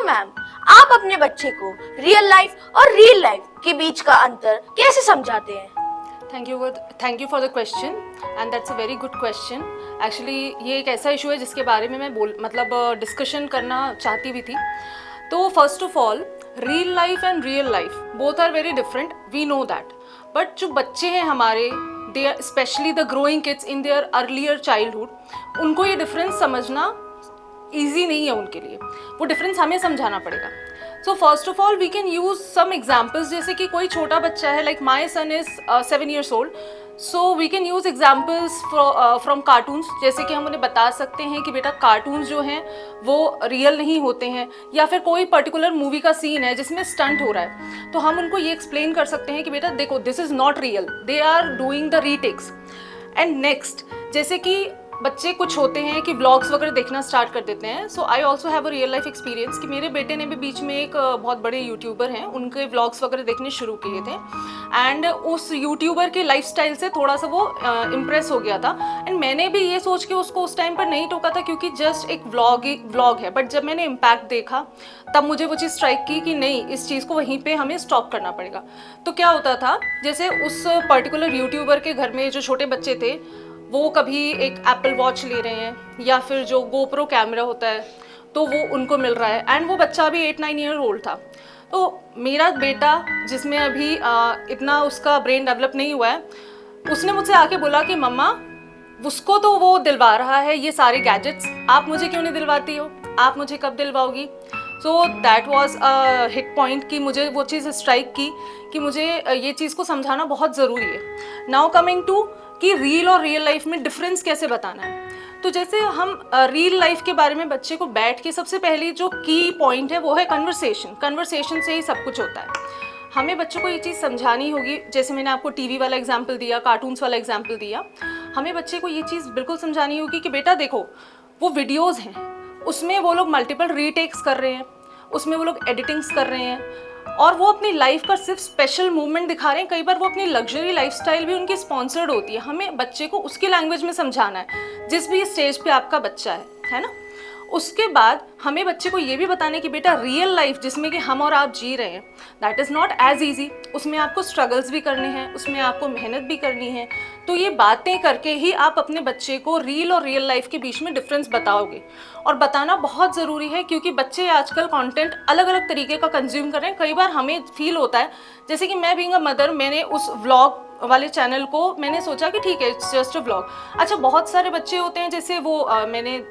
तो मैम, आप अपने बच्चे को रियल लाइफ और रियल लाइफ के बीच का अंतर कैसे समझाते हैं? Thank you for the question and that's a very good question. Actually ये एक ऐसा इशू है जिसके बारे में मैं डिस्कशन करना चाहती भी थी। तो first of all, real life and real life both are very different, we know that. But जो बच्चे हैं हमारे, they are specially the growing kids in their earlier childhood, उनको ये डिफरेंस समझना ईजी नहीं है उनके लिए। वो डिफरेंस हमें समझाना पड़ेगा। So first of all we can use some examples, जैसे कि कोई छोटा बच्चा है, like my son is 7 years old, so we can use examples from cartoons. जैसे कि हम उन्हें बता सकते हैं कि बेटा कार्टून्स जो हैं वो रियल नहीं होते हैं, या फिर कोई पर्टिकुलर मूवी का सीन है जिसमें स्टंट हो रहा है, तो हम उनको ये एक्सप्लेन कर सकते हैं कि बेटा देखो, this is not real, they are doing the retakes. And next, जैसे कि बच्चे कुछ होते हैं कि व्लॉग्स वगैरह देखना स्टार्ट कर देते हैं। So I also have a real life experience कि मेरे बेटे ने भी बीच में एक बहुत बड़े यूट्यूबर हैं, उनके व्लॉग्स वगैरह देखने शुरू किए थे। एंड उस यूट्यूबर के लाइफस्टाइल से थोड़ा सा वो इम्प्रेस हो गया था। एंड मैंने भी ये सोच के उसको उस टाइम पर नहीं टोका था, क्योंकि जस्ट एक व्लॉग है। बट जब मैंने इम्पैक्ट देखा, तब मुझे वो चीज़ स्ट्राइक की कि नहीं, इस चीज़ को वहीं पे हमें स्टॉप करना पड़ेगा। तो क्या होता था, जैसे उस पर्टिकुलर यूट्यूबर के घर में जो छोटे बच्चे थे, वो कभी एक एप्पल वॉच ले रहे हैं, या फिर जो गोप्रो कैमरा होता है तो वो उनको मिल रहा है। एंड वो बच्चा भी 8-9 year old था। तो मेरा बेटा, जिसमें अभी इतना उसका ब्रेन डेवलप नहीं हुआ है, उसने मुझसे आके बोला कि मम्मा, उसको तो वो दिलवा रहा है ये सारे गैजेट्स, आप मुझे क्यों नहीं दिलवाती हो, आप मुझे कब दिलवाओगी? So that was a hit point कि मुझे वो चीज़ स्ट्राइक की कि मुझे ये चीज़ को समझाना बहुत ज़रूरी है। नाउ कमिंग टू कि रियल और रियल लाइफ में डिफरेंस कैसे बताना है। तो जैसे हम रियल लाइफ के बारे में बच्चे को बैठ के, सबसे पहली जो की पॉइंट है वो है कन्वर्सेशन। कन्वर्सेशन से ही सब कुछ होता है। हमें बच्चों को ये चीज़ समझानी होगी। जैसे मैंने आपको टीवी वाला एग्जाम्पल दिया, कार्टून्स वाला एग्जाम्पल दिया, हमें बच्चे को ये चीज़ बिल्कुल समझानी होगी कि बेटा देखो, वो वीडियोज़ हैं, उसमें वो लोग मल्टीपल रीटेक्स कर रहे हैं, उसमें वो लोग एडिटिंग्स कर रहे हैं, और वो अपनी लाइफ का सिर्फ स्पेशल मूवमेंट दिखा रहे हैं। कई बार वो अपनी लग्जरी लाइफस्टाइल भी उनकी स्पॉन्सर्ड होती है। हमें बच्चे को उसकी लैंग्वेज में समझाना है, जिस भी स्टेज पे आपका बच्चा है ना। उसके बाद हमें बच्चे को ये भी बताना है कि बेटा रियल लाइफ जिसमें कि हम और आप जी रहे हैं, that is not as easy. उसमें आपको स्ट्रगल्स भी करने हैं, उसमें आपको मेहनत भी करनी है। तो ये बातें करके ही आप अपने बच्चे को रियल और रियल लाइफ के बीच में डिफरेंस बताओगे। और बताना बहुत ज़रूरी है, क्योंकि बच्चे आजकल कंटेंट अलग अलग तरीके का कंज्यूम कर रहे हैं। कई बार हमें फील होता है, जैसे कि मैं बीइंग अ मदर, मैंने उस व्लॉग वाले चैनल को मैंने सोचा कि ठीक है, इट्स जस्ट अ व्लॉग। अच्छा, बहुत सारे बच्चे होते हैं, जैसे वो मैंने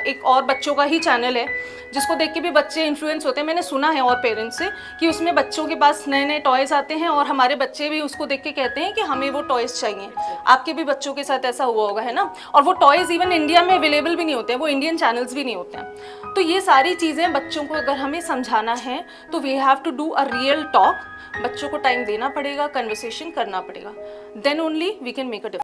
एक और बच्चों का ही चैनल है जिसको देख के भी बच्चे इन्फ्लुएंस होते हैं। मैंने सुना है और पेरेंट्स से कि उसमें बच्चों के पास नए नए टॉयज़ आते हैं, और हमारे बच्चे भी उसको देख के कहते हैं कि हमें वो टॉयज़ चाहिए। आपके भी बच्चों के साथ ऐसा हुआ होगा, है ना। और वो टॉयज़ इवन इंडिया में अवेलेबल भी नहीं होते हैं, वो इंडियन चैनल्स भी नहीं होते हैं। तो ये सारी चीज़ें बच्चों को अगर हमें समझाना है, तो we have to do a real talk. बच्चों को टाइम देना पड़ेगा, कन्वर्सेशन करना पड़ेगा, then only we can make a difference.